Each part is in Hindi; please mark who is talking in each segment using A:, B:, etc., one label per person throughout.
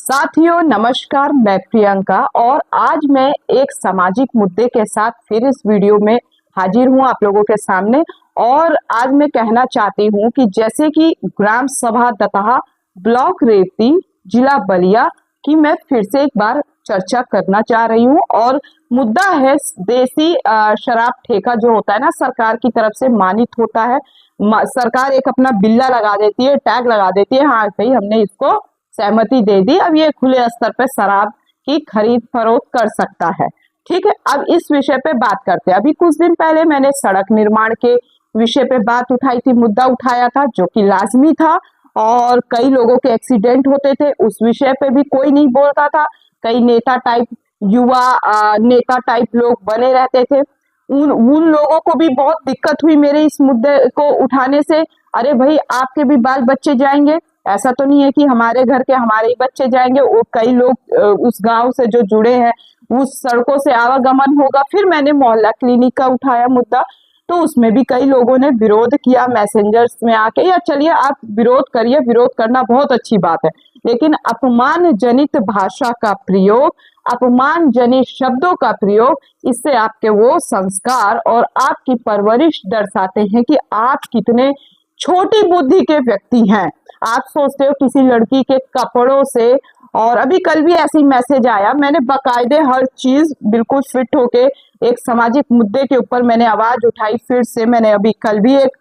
A: साथियों नमस्कार, मैं प्रियंका और आज मैं एक सामाजिक मुद्दे के साथ फिर इस वीडियो में हाजिर हूं आप लोगों के सामने। और आज मैं कहना चाहती हूं कि जैसे कि ग्राम सभा दताहा, ब्लॉक रेवती, जिला बलिया की मैं फिर से एक बार चर्चा करना चाह रही हूं। और मुद्दा है देसी शराब ठेका जो होता है ना, सरकार की तरफ से मानित होता है। सरकार एक अपना बिल्ला लगा देती है, टैग लगा देती है, हाँ भाई हमने इसको सहमति दे दी, अब ये खुले स्तर पे शराब की खरीद फरोख्त कर सकता है। ठीक है, अब इस विषय पे बात करते हैं। अभी कुछ दिन पहले मैंने सड़क निर्माण के विषय पे बात उठाई थी, मुद्दा उठाया था जो कि लाजमी था और कई लोगों के एक्सीडेंट होते थे, उस विषय पे भी कोई नहीं बोलता था। कई नेता टाइप, युवा नेता टाइप लोग बने रहते थे। उन लोगों को भी बहुत दिक्कत हुई मेरे इस मुद्दे को उठाने से। अरे भाई, आपके भी बाल बच्चे जाएंगे, ऐसा तो नहीं है कि हमारे घर के हमारे ही बच्चे जाएंगे। वो कई लोग उस गांव से जो जुड़े हैं, उस सड़कों से आवागमन होगा। फिर मैंने मोहल्ला क्लिनिक का उठाया मुद्दा, तो उसमें भी कई लोगों ने विरोध किया मैसेंजर्स में आके। या चलिए आप विरोध करिए, विरोध करना बहुत अच्छी बात है, लेकिन अपमान जनित भाषा का प्रयोग, अपमान जनित शब्दों का प्रयोग, इससे आपके वो संस्कार और आपकी परवरिश दर्शाते हैं कि आप कितने छोटी बुद्धि के व्यक्ति हैं। आप सोचते हो किसी लड़की के कपड़ों से, और अभी कल भी ऐसी मैसेज आया, मैंने बकायदे हर चीज बिल्कुल फिट होके एक सामाजिक मुद्दे के ऊपर मैंने आवाज उठाई। फिर से मैंने अभी कल भी एक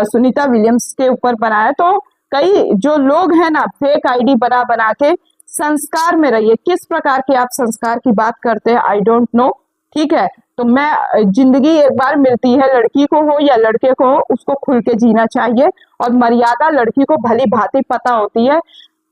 A: सुनीता विलियम्स के ऊपर बनाया। तो कई जो लोग हैं ना, फेक आईडी बना बना के, संस्कार में रहिए। किस प्रकार के आप संस्कार की बात करते हैं, आई डोंट नो। ठीक है, तो मैं जिंदगी एक बार मिलती है, लड़की को हो या लड़के को हो, उसको खुल के जीना चाहिए। और मर्यादा लड़की को भली भांति पता होती है।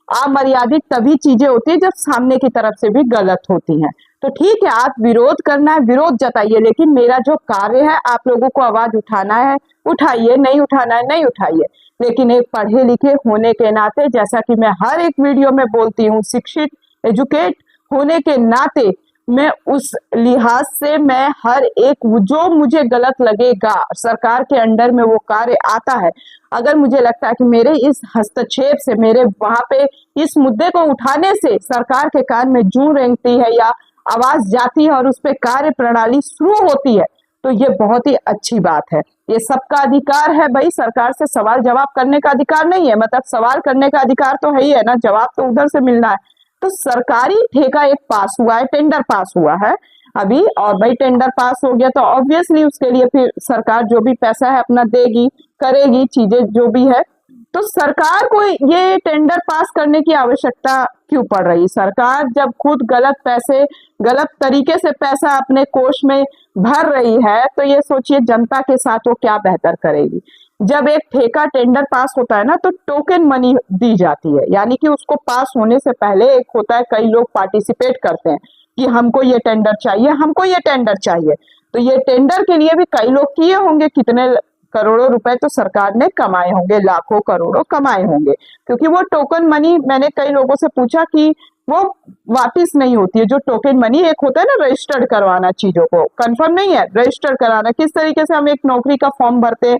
A: अमर्यादित तभी चीजें होती है जब सामने की तरफ से भी गलत होती हैं। तो ठीक है, आप विरोध करना है, विरोध जताइए, लेकिन मेरा जो कार्य है आप लोगों को आवाज उठाना है, उठाइए, नहीं उठाना है नहीं उठाइए। लेकिन एक पढ़े लिखे होने के नाते, जैसा कि मैं हर एक वीडियो में बोलती हूँ, शिक्षित एजुकेट होने के नाते मैं उस लिहाज से मैं हर एक जो मुझे गलत लगेगा, सरकार के अंडर में वो कार्य आता है, अगर मुझे लगता है कि मेरे इस हस्तक्षेप से, मेरे वहां पे इस मुद्दे को उठाने से सरकार के कान में जू रेंगती है या आवाज जाती है और उस पर कार्य प्रणाली शुरू होती है, तो ये बहुत ही अच्छी बात है। ये सबका अधिकार है भाई, सरकार से सवाल जवाब करने का अधिकार नहीं है, मतलब सवाल करने का अधिकार तो है ही है ना, जवाब तो उधर से मिलना है। तो सरकारी ठेका एक पास हुआ है, टेंडर पास हुआ है अभी, और भाई टेंडर पास हो गया तो ऑब्वियसली उसके लिए फिर सरकार जो भी पैसा है अपना देगी, करेगी चीजें जो भी है। तो सरकार को ये टेंडर पास करने की आवश्यकता क्यों पड़ रही? सरकार जब खुद गलत पैसे, गलत तरीके से पैसा अपने कोष में भर रही है, तो ये सोचिए जनता के साथ वो क्या बेहतर करेगी। जब एक ठेका टेंडर पास होता है ना, तो टोकन मनी दी जाती है, यानी कि उसको पास होने से पहले एक होता है, कई लोग पार्टिसिपेट करते हैं कि हमको ये टेंडर चाहिए, हमको ये टेंडर चाहिए। तो ये टेंडर के लिए भी कई लोग किए होंगे, कितने करोड़ों रुपए तो सरकार ने कमाए होंगे, लाखों करोड़ों कमाए होंगे, क्योंकि वो टोकन मनी, मैंने कई लोगों से पूछा कि वो वापिस नहीं होती है। जो टोकन मनी एक होता है ना, रजिस्टर्ड करवाना, चीजों को कंफर्म नहीं है, रजिस्टर कराना, किस तरीके से हम एक नौकरी का फॉर्म भरते हैं,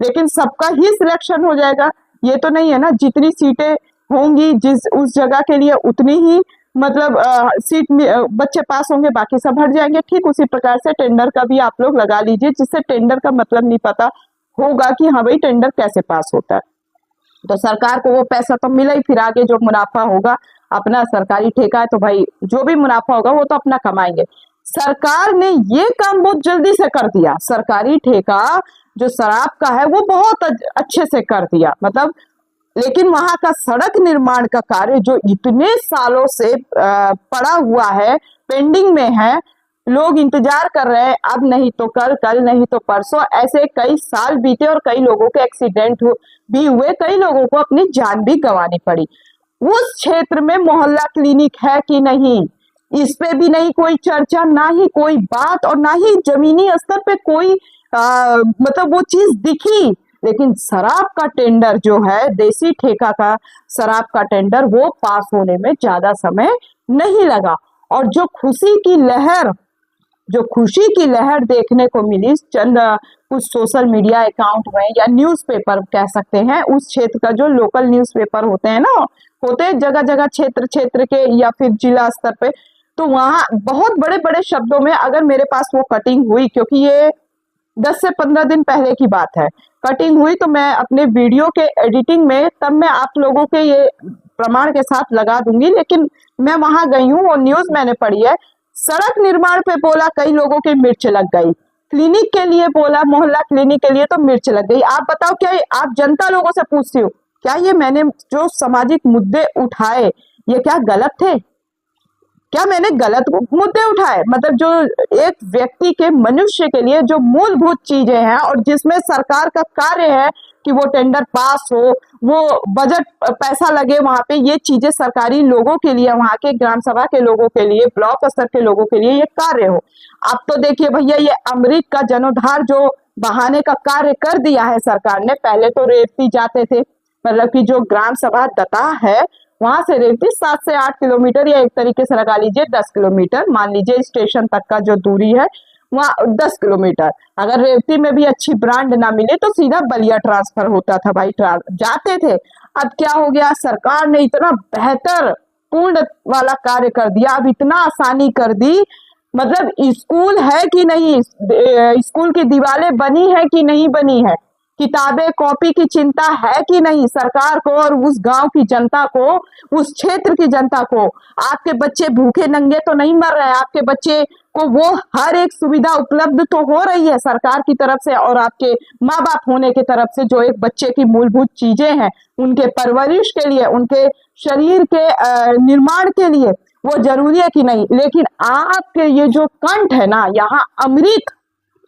A: लेकिन सबका ही सिलेक्शन हो जाएगा ये तो नहीं है ना। जितनी सीटें होंगी जिस उस जगह के लिए, उतनी ही मतलब सीट में बच्चे पास होंगे, बाकी सब हट जाएंगे। ठीक उसी प्रकार से टेंडर का भी आप लोग लगा लीजिए, जिससे टेंडर का मतलब नहीं पता होगा कि हाँ भाई टेंडर कैसे पास होता है। तो सरकार को वो पैसा तो मिला ही, फिर आगे जो मुनाफा होगा, अपना सरकारी ठेका है तो भाई जो भी मुनाफा होगा वो तो अपना कमाएंगे। सरकार ने ये काम बहुत जल्दी से कर दिया, सरकारी ठेका जो शराब का है वो बहुत अच्छे से कर दिया, मतलब। लेकिन वहां का सड़क निर्माण का कार्य जो इतने सालों से पड़ा हुआ है, पेंडिंग में है, लोग इंतजार कर रहे हैं, अब नहीं तो कल, कल नहीं तो परसों, ऐसे कई साल बीते और कई लोगों के एक्सीडेंट भी हुए, कई लोगों को अपनी जान भी गंवानी पड़ी। उस क्षेत्र में मोहल्ला क्लिनिक है कि नहीं, इस पे भी नहीं कोई चर्चा, ना ही कोई बात, और ना ही जमीनी स्तर पे कोई मतलब वो चीज दिखी। लेकिन शराब का टेंडर जो है, देसी ठेका का शराब का टेंडर, वो पास होने में ज्यादा समय नहीं लगा। और जो खुशी की लहर जो खुशी की लहर देखने को मिली चंद कुछ सोशल मीडिया अकाउंट में या न्यूज़पेपर कह सकते हैं, उस क्षेत्र का जो लोकल न्यूज़पेपर होते हैं ना, होते हैं जगह जगह क्षेत्र क्षेत्र के या फिर जिला स्तर पे, तो वहाँ बहुत बड़े बड़े शब्दों में अगर मेरे पास वो कटिंग हुई, क्योंकि ये 10 से 15 दिन पहले की बात है, कटिंग हुई, तो मैं अपने वीडियो के एडिटिंग में तब मैं आप लोगों के ये प्रमाण के साथ लगा दूंगी। लेकिन मैं वहां गई हूँ और न्यूज मैंने पढ़ी है, सड़क निर्माण पे बोला कई लोगों के मिर्च लग गई, क्लिनिक के लिए बोला, मोहल्ला क्लिनिक के लिए तो मिर्च लग गई। आप बताओ, क्या आप जनता लोगों से पूछती हो क्या ये मैंने जो सामाजिक मुद्दे उठाए ये क्या गलत थे? क्या मैंने गलत मुद्दे उठाए? मतलब जो एक व्यक्ति के, मनुष्य के लिए जो मूलभूत चीजें हैं और जिसमें सरकार का कार्य है कि वो टेंडर पास हो, वो बजट पैसा लगे वहां पे, ये चीजें सरकारी लोगों के लिए, वहां के ग्राम सभा के लोगों के लिए, ब्लॉक स्तर के लोगों के लिए ये कार्य हो। अब तो देखिए भैया, ये अमृत का जनोद्धार जो बहाने का कार्य कर दिया है सरकार ने। पहले तो रेवती जाते थे, मतलब कि जो ग्राम सभा दता है वहां से रेवती 7 से 8 किलोमीटर, या एक तरीके से लगा लीजिए 10 किलोमीटर, मान लीजिए स्टेशन तक का जो दूरी है वहाँ 10 किलोमीटर। अगर रेवती में भी अच्छी ब्रांड ना मिले तो सीधा बलिया ट्रांसफर होता था भाई, जाते थे। अब क्या हो गया, सरकार ने इतना बेहतर पूर्ण वाला कार्य कर दिया, अब इतना आसानी कर दी, मतलब स्कूल है कि नहीं, स्कूल की दीवारें बनी है कि नहीं बनी है, किताबें कॉपी की चिंता है कि नहीं सरकार को और उस गांव की जनता को, उस क्षेत्र की जनता को। आपके बच्चे भूखे नंगे तो नहीं मर रहे, आपके बच्चे को वो हर एक सुविधा उपलब्ध तो हो रही है सरकार की तरफ से और आपके माँ बाप होने की तरफ से। जो एक बच्चे की मूलभूत चीजें हैं उनके परवरिश के लिए, उनके शरीर के निर्माण के लिए वो जरूरी है कि नहीं। लेकिन आपके ये जो कंठ है ना, यहाँ अमृत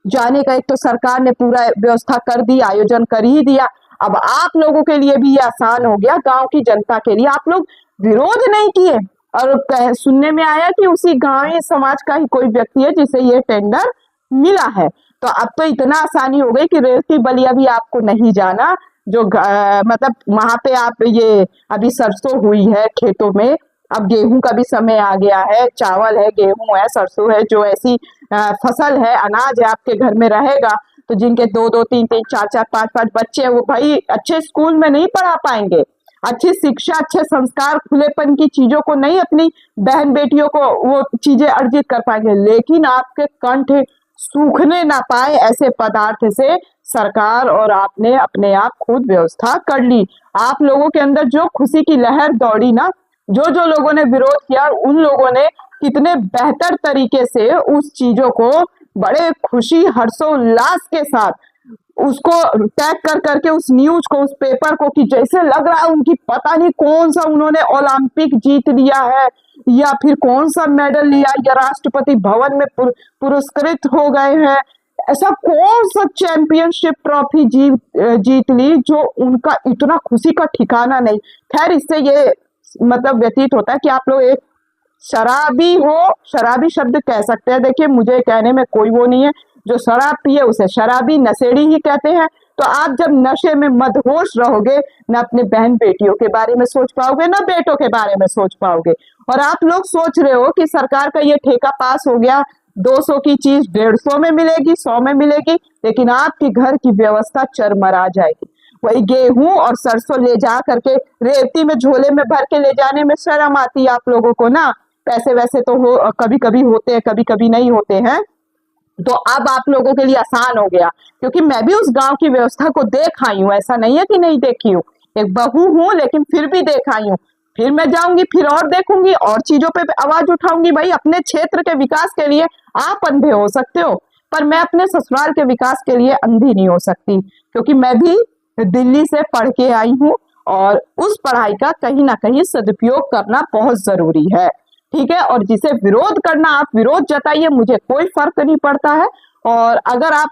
A: जाने का एक तो सरकार ने पूरा व्यवस्था कर दी, आयोजन कर ही दिया। अब आप लोगों के लिए भी ये आसान हो गया, गांव की जनता के लिए। आप लोग विरोध नहीं किए और सुनने में आया कि उसी गांव समाज का ही कोई व्यक्ति है जिसे ये टेंडर मिला है। तो अब तो इतना आसानी हो गई कि रेवती बलिया भी आपको नहीं जाना, जो मतलब वहां पे आप ये अभी सरसों हुई है खेतों में, अब गेहूं का भी समय आ गया है, चावल है, गेहूं है, सरसों है, जो ऐसी फसल है, अनाज है आपके घर में रहेगा, तो जिनके 2-2, 3-3, 4-4, 5-5 बच्चे हैं वो भाई अच्छे स्कूल में नहीं पढ़ा पाएंगे, अच्छी शिक्षा, अच्छे संस्कार, खुलेपन की चीजों को नहीं अपनी बहन बेटियों को वो चीजें अर्जित कर पाएंगे। लेकिन आपके कंठ सूखने ना पाए ऐसे पदार्थ से सरकार और आपने अपने आप खुद व्यवस्था कर ली। आप लोगों के अंदर जो खुशी की लहर दौड़ी ना, जो जो लोगों ने विरोध किया उन लोगों ने कितने बेहतर तरीके से उस चीजों को बड़े खुशी हर्षोल्लास के साथ उसको टैग कर करके उस न्यूज को, उस पेपर को, कि जैसे लग रहा है उनकी पता नहीं कौन सा उन्होंने ओलंपिक जीत लिया है या फिर कौन सा मेडल लिया या राष्ट्रपति भवन में पुरस्कृत हो गए हैं। ऐसा कौन सा चैंपियनशिप ट्रॉफी जीत ली जो उनका इतना खुशी का ठिकाना नहीं। खैर, इससे ये मतलब व्यतीत होता है कि आप लोग एक शराबी हो, शराबी शब्द कह सकते हैं। देखिए, मुझे कहने में कोई वो नहीं है, जो शराब पिए उसे शराबी, नशेड़ी ही कहते हैं। तो आप जब नशे में मदहोश रहोगे, न अपने बहन बेटियों के बारे में सोच पाओगे, न बेटों के बारे में सोच पाओगे। और आप लोग सोच रहे हो कि सरकार का ये ठेका पास हो गया, 200 की चीज 150 में मिलेगी, 100 में मिलेगी, लेकिन आपके घर की व्यवस्था चरमरा जाएगी। वही गेहूं और सरसों ले जा करके रेवती में झोले में भर के ले जाने में शर्म आती है आप लोगों को ना। पैसे वैसे तो हो, कभी कभी होते हैं, कभी कभी नहीं होते हैं। तो अब आप लोगों के लिए आसान हो गया, क्योंकि मैं भी उस गांव की व्यवस्था को देख आई हूँ, ऐसा नहीं है कि नहीं देखी हूँ। एक बहू हूँ लेकिन फिर भी देख आई हूँ। फिर मैं जाऊंगी, फिर और देखूंगी, और चीजों पे आवाज उठाऊंगी। भाई, अपने क्षेत्र के विकास के लिए आप अंधे हो सकते हो, पर मैं अपने ससुराल के विकास के लिए अंधी नहीं हो सकती, क्योंकि मैं भी दिल्ली से पढ़ के आई हूँ और उस पढ़ाई का कहीं ना कहीं सदुपयोग करना बहुत जरूरी है। ठीक है, और जिसे विरोध करना आप विरोध जताइए, मुझे कोई फर्क नहीं पड़ता है। और अगर आप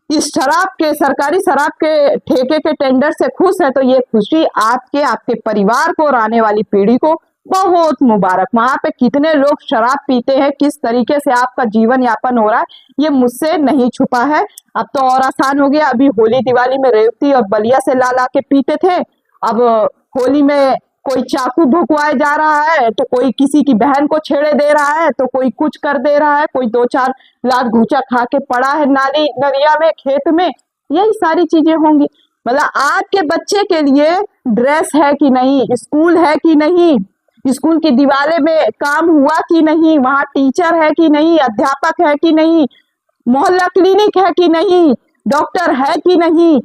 A: इस शराब के, सरकारी शराब के ठेके के टेंडर से खुश है तो ये खुशी आपके, आपके परिवार को और आने वाली पीढ़ी को बहुत मुबारक। वहां पे कितने लोग शराब पीते हैं, किस तरीके से आपका जीवन यापन हो रहा है, ये मुझसे नहीं छुपा है। अब तो और आसान हो गया। अभी होली दिवाली में रेवती और बलिया से ला ला के पीते थे, अब होली में कोई चाकू भुकवाए जा रहा है, तो कोई किसी की बहन को छेड़े दे रहा है, तो कोई कुछ कर दे रहा है, कोई 2-4 लात घूंचा खा के पड़ा है नाली नदिया में, खेत में। यही सारी चीजें होंगी। मतलब आपके बच्चे के लिए ड्रेस है कि नहीं, स्कूल है कि नहीं, स्कूल की दीवारें में काम हुआ कि नहीं, वहां टीचर है कि नहीं, अध्यापक है कि नहीं, मोहल्ला क्लिनिक है कि नहीं, डॉक्टर है कि नहीं,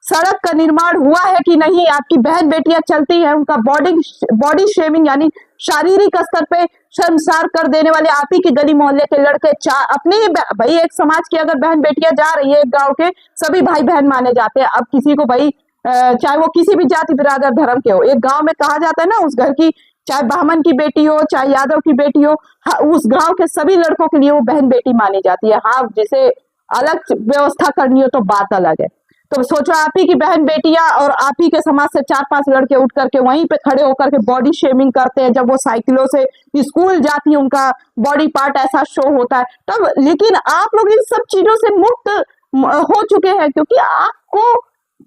A: सड़क का निर्माण हुआ है कि नहीं, आपकी बहन बेटियां चलती है, उनका बॉडी शेमिंग यानी शारीरिक स्तर पे शर्मसार कर देने वाले आप ही के गली मोहल्ले के लड़के अपने ही भाई, एक समाज की अगर बहन बेटियां जा रही है, एक गांव के सभी भाई बहन माने जाते हैं। अब किसी को भाई चाहे वो किसी भी जाति बिरादर धर्म के हो, एक गांव में कहा जाता है ना, उस घर की चाहे ब्राह्मण की बेटी हो चाहे यादव की बेटी हो, उस गांव के सभी लड़कों के लिए वो बहन बेटी मानी जाती है। हाँ, जिसे अलग व्यवस्था करनी हो तो बात अलग है। तो सोचो, आप ही की बहन बेटियां और आप ही के समाज से 4-5 लड़के उठ करके वहीं पे खड़े होकर के बॉडी शेमिंग करते हैं, जब वो साइकिलों से स्कूल जाती है, उनका बॉडी पार्ट ऐसा शो होता है तब। लेकिन आप लोग इन सब चीजों से मुक्त हो चुके हैं, क्योंकि आपको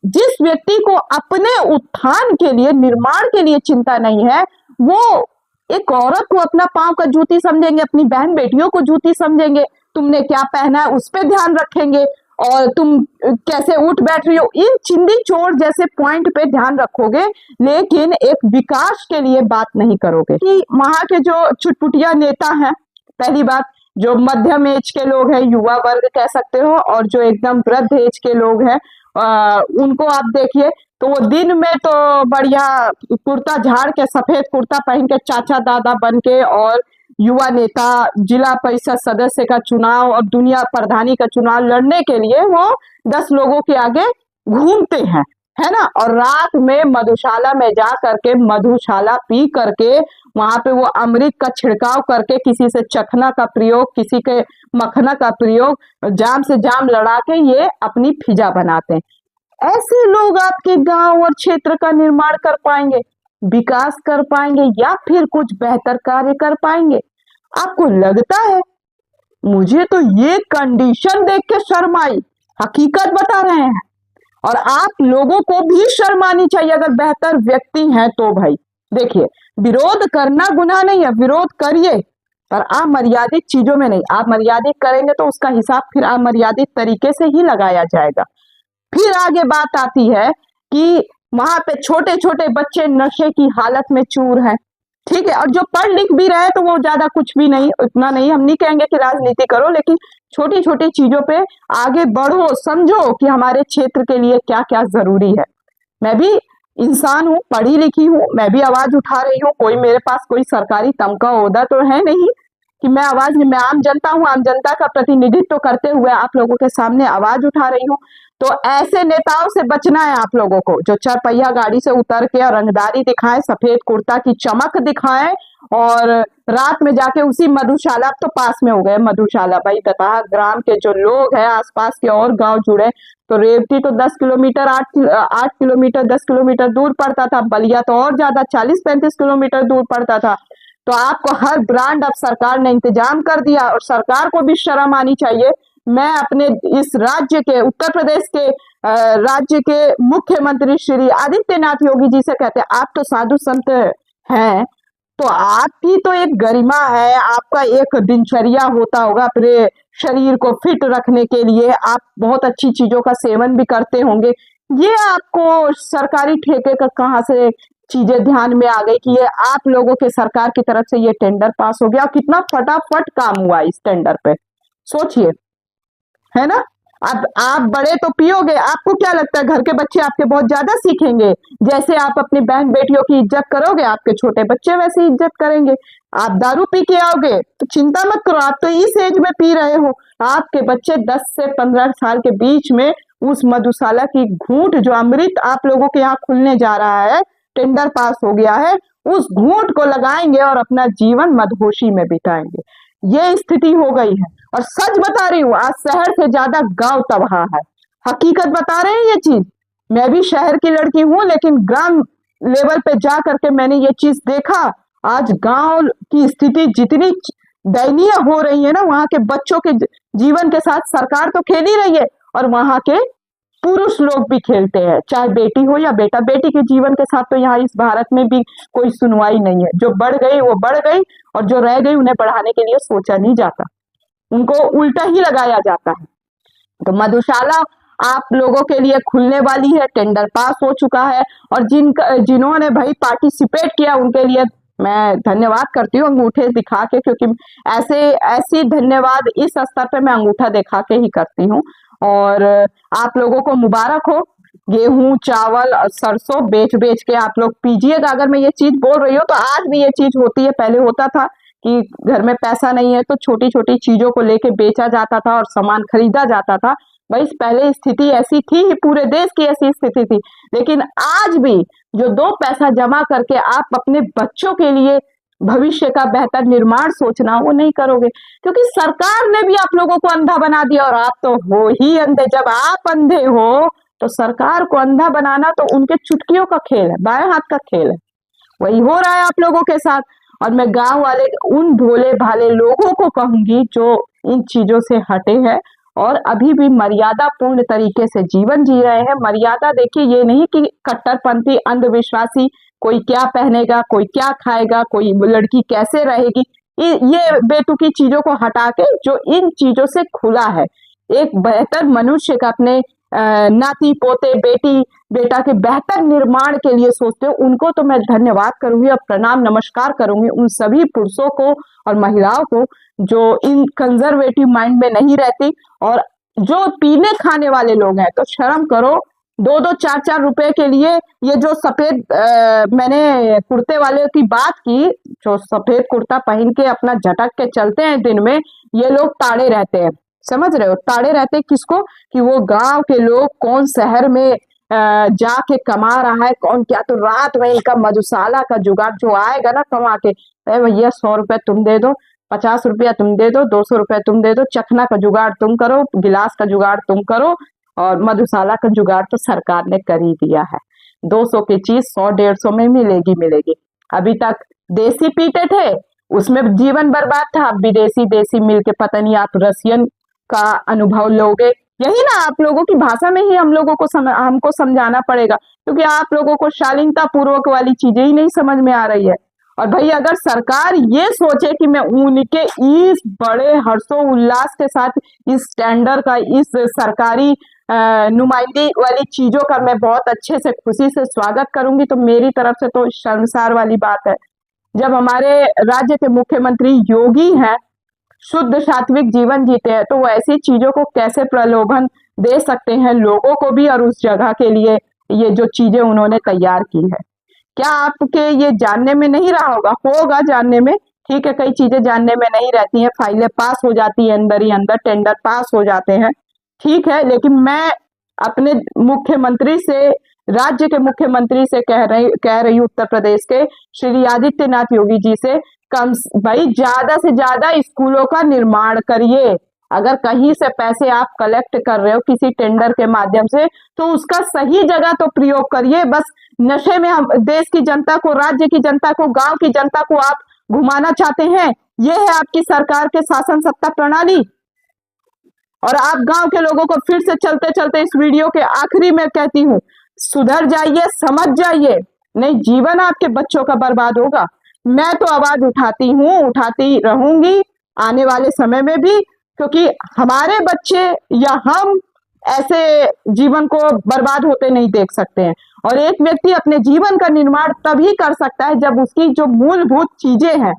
A: जिस व्यक्ति को अपने उत्थान के लिए, निर्माण के लिए चिंता नहीं है, वो एक औरत को अपना पांव का जूती समझेंगे, अपनी बहन बेटियों को जूती समझेंगे, तुमने क्या पहना है उस पर ध्यान रखेंगे, और तुम कैसे उठ बैठ रही हो, इन चिंदी चोर जैसे पॉइंट पे ध्यान रखोगे, लेकिन एक विकास के लिए बात नहीं करोगे। कि वहां के जो चुटपुटिया नेता हैं, पहली बात जो मध्यम एज के लोग हैं, युवा वर्ग कह सकते हो, और जो एकदम वृद्ध एज के लोग हैं, उनको आप देखिए तो वो दिन में तो बढ़िया कुर्ता झाड़ के, सफेद कुर्ता पहन के, चाचा दादा बन के, और युवा नेता, जिला परिषद सदस्य का चुनाव और दुनिया प्रधानी का चुनाव लड़ने के लिए वो 10 लोगों के आगे घूमते हैं, है ना। और रात में मधुशाला में जा करके मधुशाला पी करके वहां पे वो अमृत का छिड़काव करके, किसी से चखना का प्रयोग, किसी के मखना का प्रयोग, जाम से जाम लड़ा के ये अपनी फिजा बनाते हैं। ऐसे लोग आपके गांव और क्षेत्र का निर्माण कर पाएंगे, विकास कर पाएंगे, या फिर कुछ बेहतर कार्य कर पाएंगे? आपको लगता है? मुझे तो ये कंडीशन देख के शर्म आई, हकीकत बता रहे हैं। और आप लोगों को भी शर्म आनी चाहिए अगर बेहतर व्यक्ति हैं तो। भाई देखिए, विरोध करना गुनाह नहीं है, विरोध करिए, पर अमर्यादित चीजों में नहीं। आप मर्यादित करेंगे तो उसका हिसाब फिर अमर्यादित तरीके से ही लगाया जाएगा। फिर आगे बात आती है कि वहां पे छोटे छोटे बच्चे नशे की हालत में चूर हैं, ठीक है, और जो पढ़ लिख भी रहे तो वो ज्यादा कुछ भी नहीं, इतना नहीं। हम नहीं कहेंगे कि राजनीति करो, लेकिन छोटी छोटी चीजों पे आगे बढ़ो, समझो कि हमारे क्षेत्र के लिए क्या क्या जरूरी है। मैं भी इंसान हूँ, पढ़ी लिखी हूँ, मैं भी आवाज उठा रही हूँ। कोई मेरे पास कोई सरकारी तमका ओहदा तो है नहीं कि मैं आवाज, मैं आम जनता हूँ, आम जनता का प्रतिनिधित्व करते हुए आप लोगों के सामने आवाज उठा रही हूँ। तो ऐसे नेताओं से बचना है आप लोगों को, जो 4 पहिया गाड़ी से उतर के रंगदारी दिखाएं, सफेद कुर्ता की चमक दिखाएं, और रात में जाके उसी मधुशाला, तो पास में हो गए मधुशाला, भाई बताहा ग्राम के जो लोग हैं, आसपास के और गांव जुड़े, तो रेवती तो 10 किलोमीटर 8 किलोमीटर 10 किलोमीटर दूर पड़ता था, बलिया तो और ज्यादा 40-35 किलोमीटर दूर पड़ता था। तो आपको हर ब्रांड अब सरकार ने इंतजाम कर दिया, और सरकार को भी शर्म आनी चाहिए। मैं अपने इस राज्य के, उत्तर प्रदेश के राज्य के मुख्यमंत्री श्री आदित्यनाथ योगी जी से कहते हैं, आप तो साधु संत हैं, तो आपकी तो एक गरिमा है, आपका एक दिनचर्या होता होगा अपने शरीर को फिट रखने के लिए, आप बहुत अच्छी चीजों का सेवन भी करते होंगे। ये आपको सरकारी ठेके का कहाँ से चीजें ध्यान में आ गई कि ये आप लोगों के सरकार की तरफ से ये टेंडर पास हो गया, और कितना फटाफट काम हुआ इस टेंडर पे, सोचिए, है ना। अब आप बड़े तो पियोगे, आपको क्या लगता है घर के बच्चे आपके बहुत ज्यादा सीखेंगे? जैसे आप अपनी बहन बेटियों की इज्जत करोगे, आपके छोटे बच्चे वैसे इज्जत करेंगे। आप दारू पी के आओगे तो चिंता मत करो, आप तो इस एज में पी रहे हो, आपके बच्चे 10 से 15 साल के बीच में उस मधुशाला की घूंट, जो अमृत आप लोगों के यहाँ खुलने जा रहा है, टेंडर पास हो गया है, उस घूंट को लगाएंगे और अपना जीवन मदहोशी में बिताएंगे। ये स्थिति हो गई है। और सच बता रही हूँ, आज शहर से ज्यादा गांव तबाह है, हकीकत बता रहे हैं ये चीज। मैं भी शहर की लड़की हूँ, लेकिन ग्राम लेवल पे जा करके मैंने ये चीज देखा। आज गांव की स्थिति जितनी दयनीय हो रही है ना, वहां के बच्चों के जीवन के साथ सरकार तो खेल ही रही है, और वहां के पुरुष लोग भी खेलते हैं, चाहे बेटी हो या बेटा। बेटी के जीवन के साथ तो यहाँ इस भारत में भी कोई सुनवाई नहीं है। जो बढ़ गई वो बढ़ गई, और जो रह गई उन्हें बढ़ाने के लिए सोचा नहीं जाता, उनको उल्टा ही लगाया जाता है। तो मधुशाला आप लोगों के लिए खुलने वाली है, टेंडर पास हो चुका है, और जिन्होंने भाई पार्टिसिपेट किया उनके लिए मैं धन्यवाद करती हूँ अंगूठे दिखा के, क्योंकि ऐसी धन्यवाद इस स्तर पे मैं अंगूठा दिखा के ही करती हूँ। और आप लोगों को मुबारक हो, गेहूं चावल और सरसों बेच बेच के आप लोग पीजिएगा। अगर मैं ये चीज बोल रही हूँ तो आज भी ये चीज होती है, पहले होता था कि घर में पैसा नहीं है तो छोटी छोटी चीजों को लेके बेचा जाता था और सामान खरीदा जाता था। भाई पहले स्थिति ऐसी थी ही, पूरे देश की ऐसी स्थिति थी। लेकिन आज भी जो 2 पैसा जमा करके आप अपने बच्चों के लिए भविष्य का बेहतर निर्माण सोचना, वो नहीं करोगे, क्योंकि सरकार ने भी आप लोगों को अंधा बना दिया। और आप तो हो ही अंधे। जब आप अंधे हो तो सरकार को अंधा बनाना तो उनके चुटकियों का खेल है, बाएं हाथ का खेल है। वही हो रहा है आप लोगों के साथ। और मैं गांव वाले उन भोले भाले लोगों को कहूंगी जो इन चीजों से हटे हैं और अभी भी मर्यादा पूर्ण तरीके से जीवन जी रहे हैं। मर्यादा देखिए, ये नहीं कि कट्टरपंथी अंधविश्वासी कोई क्या पहनेगा, कोई क्या खाएगा, कोई लड़की कैसे रहेगी, ये बेतुकी चीजों को हटा के जो इन चीजों से खुला है, एक बेहतर मनुष्य का अपने नाती पोते बेटी बेटा के बेहतर निर्माण के लिए सोचते हो, उनको तो मैं धन्यवाद करूंगी और प्रणाम नमस्कार करूंगी उन सभी पुरुषों को और महिलाओं को जो इन कंजर्वेटिव माइंड में नहीं रहती। और जो पीने खाने वाले लोग हैं तो शर्म करो, 2-2 4-4 रुपए के लिए ये जो सफेद मैंने कुर्ते वाले की बात की, जो सफेद कुर्ता पहन के अपना झटक के चलते हैं दिन में, ये लोग ताड़े रहते हैं। समझ रहे हो, ताड़े रहते किसको, कि वो गांव के लोग कौन शहर में जाके कमा रहा है, कौन क्या। तो रात में इनका मधुशाला का जुगाड़ जो आएगा ना कमा के, भैया 100 रुपए तुम दे दो, 50 रुपया तुम दे दो, 200 रुपए तुम दे दो, चखना का जुगाड़ तुम करो, गिलास का जुगाड़ तुम करो, और मधुशाला का जुगाड़ तो सरकार ने कर ही दिया है। 200 की चीज 100-150 में मिलेगी। अभी तक देसी पीते थे, उसमें जीवन बर्बाद था। अब विदेशी देसी मिल के पता नहीं आप रसियन का अनुभव लोगे। यही ना, आप लोगों की भाषा में ही हम लोगों को हमको समझाना पड़ेगा, क्योंकि आप लोगों को शालीनता पूर्वक वाली चीजें ही नहीं समझ में आ रही है। और भाई अगर सरकार ये सोचे कि मैं उनके इस बड़े हर्षो उल्लास के साथ इस टेंडर का, इस सरकारी नुमाइंदी वाली चीजों का मैं बहुत अच्छे से खुशी से स्वागत करूंगी, तो मेरी तरफ से तो शर्मसार वाली बात है। जब हमारे राज्य के मुख्यमंत्री योगी हैं, शुद्ध सात्विक जीवन जीते हैं, तो वो ऐसी चीजों को कैसे प्रलोभन दे सकते हैं लोगों को भी, और उस जगह के लिए ये जो चीजें उन्होंने तैयार की है। क्या आपके ये जानने में नहीं रहा होगा जानने में, ठीक है, कई चीजें जानने में नहीं रहती हैं, फाइलें पास हो जाती है अंदर ही अंदर, टेंडर पास हो जाते हैं, ठीक है। लेकिन मैं अपने मुख्यमंत्री से, राज्य के मुख्यमंत्री से कह रही हूँ, उत्तर प्रदेश के श्री आदित्यनाथ योगी जी से, भाई ज्यादा से ज्यादा स्कूलों का निर्माण करिए। अगर कहीं से पैसे आप कलेक्ट कर रहे हो किसी टेंडर के माध्यम से, तो उसका सही जगह तो प्रयोग करिए। बस नशे में हम देश की जनता को, राज्य की जनता को, गांव की जनता को आप घुमाना चाहते हैं। यह है आपकी सरकार के शासन सत्ता प्रणाली। और आप गांव के लोगों को फिर से चलते चलते इस वीडियो के आखिरी में कहती हूँ, सुधर जाइए, समझ जाइए, नहीं जीवन आपके बच्चों का बर्बाद होगा। मैं तो आवाज उठाती हूँ, उठाती रहूंगी आने वाले समय में भी, क्योंकि हमारे बच्चे या हम ऐसे जीवन को बर्बाद होते नहीं देख सकते हैं। और एक व्यक्ति अपने जीवन का निर्माण तभी कर सकता है जब उसकी जो मूलभूत चीजें हैं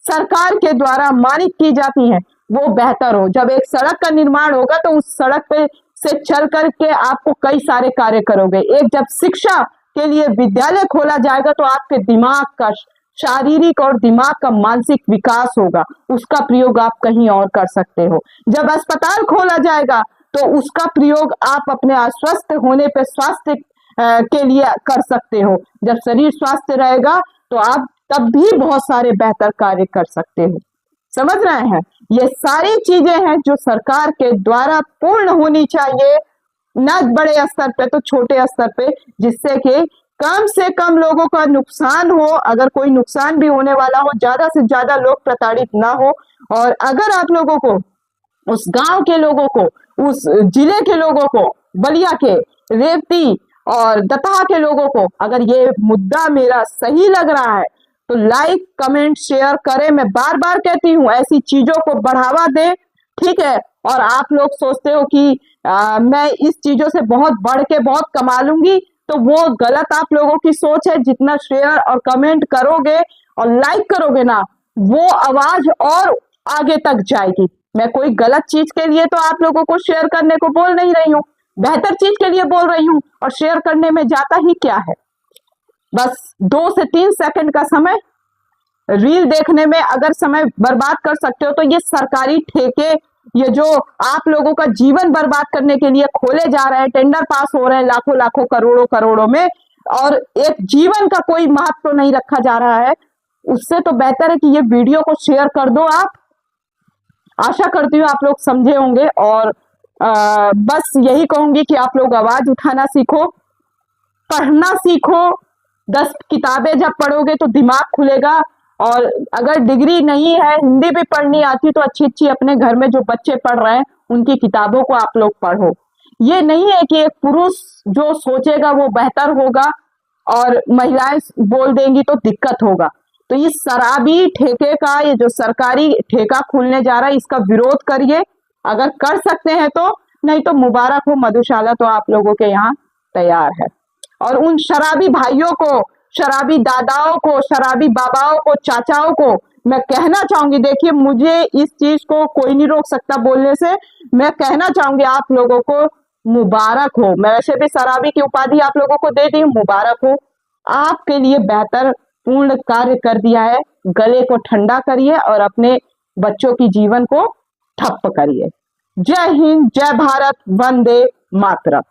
A: सरकार के द्वारा मानित की जाती हैं वो बेहतर हो। जब एक सड़क का निर्माण होगा तो उस सड़क पे से चल करके आपको कई सारे कार्य करोगे। एक जब शिक्षा के लिए विद्यालय खोला जाएगा तो आपके दिमाग का, शारीरिक और दिमाग का मानसिक विकास होगा, उसका प्रयोग आप कहीं और कर सकते हो। जब अस्पताल खोला जाएगा तो उसका प्रयोग आप अपने अस्वस्थ होने पे स्वास्थ्य के लिए कर सकते हो। जब शरीर स्वस्थ रहेगा तो आप तब भी बहुत सारे बेहतर कार्य कर सकते हो। समझ रहे हैं, ये सारी चीजें हैं जो सरकार के द्वारा पूर्ण होनी चाहिए, न बड़े स्तर पे तो छोटे स्तर पे, जिससे कि कम से कम लोगों का नुकसान हो। अगर कोई नुकसान भी होने वाला हो, ज्यादा से ज्यादा लोग प्रताड़ित ना हो। और अगर आप लोगों को, उस गांव के लोगों को, उस जिले के लोगों को बलिया के, रेवती और दतहा के लोगों को अगर ये मुद्दा मेरा सही लग रहा है तो लाइक कमेंट शेयर करें। मैं बार बार कहती हूँ ऐसी चीजों को बढ़ावा दें, ठीक है। और आप लोग सोचते हो कि मैं इस चीजों से बहुत बढ़ के बहुत कमा लूंगी, तो वो गलत आप लोगों की सोच है। जितना शेयर और कमेंट करोगे और लाइक करोगे ना, वो आवाज और आगे तक जाएगी। मैं कोई गलत चीज के लिए तो आप लोगों को शेयर करने को बोल नहीं रही हूँ, बेहतर चीज के लिए बोल रही हूँ। और शेयर करने में जाता ही क्या है, बस 2 से 3 सेकंड का समय रील देखने में अगर समय बर्बाद कर सकते हो, तो ये सरकारी ठेके, ये जो आप लोगों का जीवन बर्बाद करने के लिए खोले जा रहे हैं, टेंडर पास हो रहे हैं लाखों लाखों करोड़ों करोड़ों में, और एक जीवन का कोई महत्व तो नहीं रखा जा रहा है, उससे तो बेहतर है कि ये वीडियो को शेयर कर दो आप। आशा करती हूँ आप लोग समझे होंगे। और बस यही कहूंगी कि आप लोग आवाज उठाना सीखो, पढ़ना सीखो। 10 किताबें जब पढ़ोगे तो दिमाग खुलेगा। और अगर डिग्री नहीं है, हिंदी भी पढ़नी आती, तो अच्छी अच्छी अपने घर में जो बच्चे पढ़ रहे हैं उनकी किताबों को आप लोग पढ़ो। ये नहीं है कि एक पुरुष जो सोचेगा वो बेहतर होगा और महिलाएं बोल देंगी तो दिक्कत होगा। तो इस शराबी ठेके का, ये जो सरकारी ठेका खुलने जा रहा है, इसका विरोध करिए अगर कर सकते हैं तो। नहीं तो मुबारक हो, मधुशाला तो आप लोगों के यहाँ तैयार है। और उन शराबी भाइयों को, शराबी दादाओं को, शराबी बाबाओं को, चाचाओं को मैं कहना चाहूंगी, देखिए मुझे इस चीज को कोई नहीं रोक सकता बोलने से। मैं कहना चाहूंगी आप लोगों को मुबारक हो। मैं वैसे भी शराबी की उपाधि आप लोगों को दे दी हूँ, मुबारक हो। आपके लिए बेहतर पूर्ण कार्य कर दिया है। गले को ठंडा करिए और अपने बच्चों की जीवन को ठप्प करिए। जय हिंद, जय भारत, वंदे मातरम।